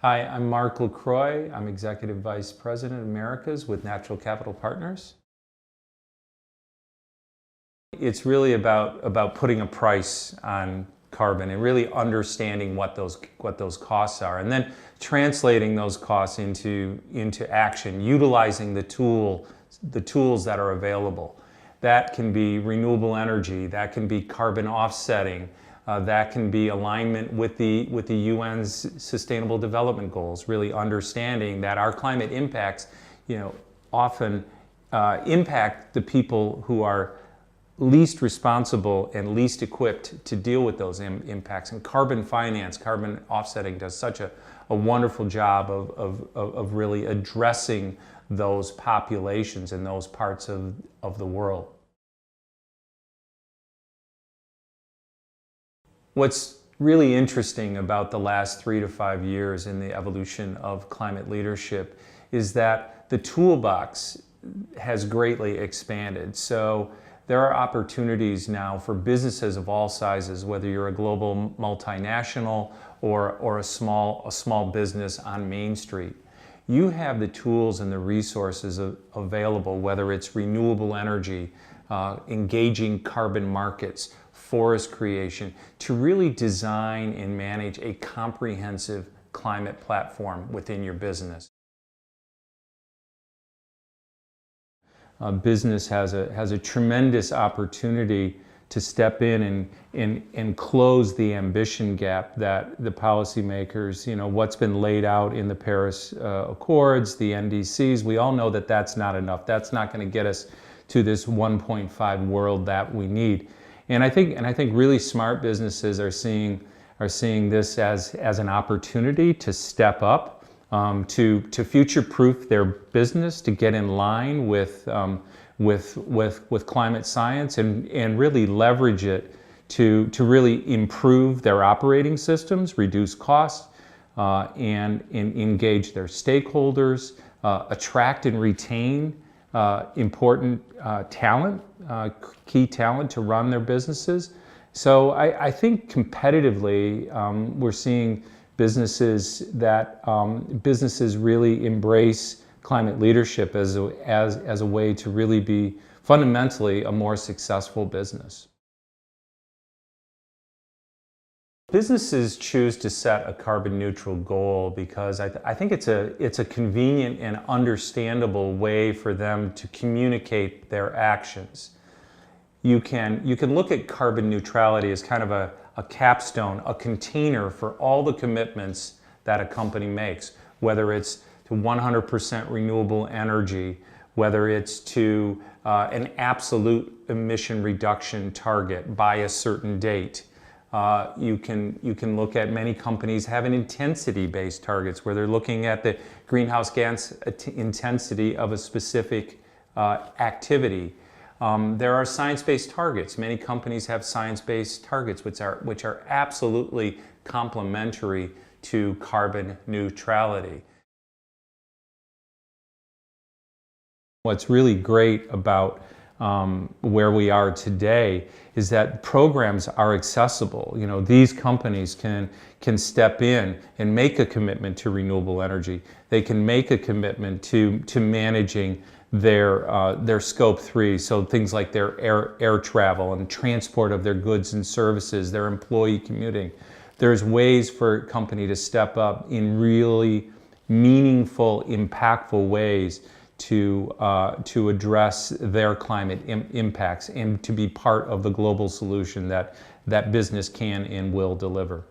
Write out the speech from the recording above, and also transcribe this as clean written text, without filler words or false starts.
Hi, I'm Mark LaCroix. I'm Executive Vice President Americas with Natural Capital Partners. It's really about putting a price on carbon and really understanding what those costs are, and then translating those costs into action, utilizing the tools that are available. That can be renewable energy, that can be carbon offsetting, that can be alignment with the UN's Sustainable Development Goals, really understanding that our climate impacts, often impact the people who are least responsible and least equipped to deal with those impacts. And carbon finance, carbon offsetting does such a wonderful job of really addressing those populations in those parts of the world. What's really interesting about the last 3 to 5 years in the evolution of climate leadership is that the toolbox has greatly expanded. So there are opportunities now for businesses of all sizes, whether you're a global multinational or a small business on Main Street. You have the tools and the resources available, whether it's renewable energy, engaging carbon markets, forest creation, to really design and manage a comprehensive climate platform within your business. Business has a tremendous opportunity to step in and close the ambition gap that the policymakers, what's been laid out in the Paris Accords, the NDCs, we all know that that's not enough. That's not going to get us to this 1.5 world that we need. And I think really smart businesses are seeing this as an opportunity to step up, to future-proof their business, to get in line with climate science and really leverage it to really improve their operating systems, reduce costs, and engage their stakeholders, attract and retain important talent, key talent to run their businesses. So I think competitively, we're seeing businesses really embrace climate leadership as a way to really be fundamentally a more successful business. Businesses choose to set a carbon neutral goal because I think it's a convenient and understandable way for them to communicate their actions. You can look at carbon neutrality as kind of a capstone, a container for all the commitments that a company makes, whether it's to 100% renewable energy, whether it's to an absolute emission reduction target by a certain date. You can look at many companies have an intensity-based targets where they're looking at the greenhouse gas intensity of a specific activity. There are science-based targets. Many companies have science-based targets which are absolutely complementary to carbon neutrality. What's really great about where we are today is that programs are accessible. These companies can step in and make a commitment to renewable energy. They can make a commitment to managing their scope 3, so things like their air travel and transport of their goods and services, their employee commuting. There's ways for a company to step up in really meaningful, impactful ways to address their climate impacts and to be part of the global solution that business can and will deliver.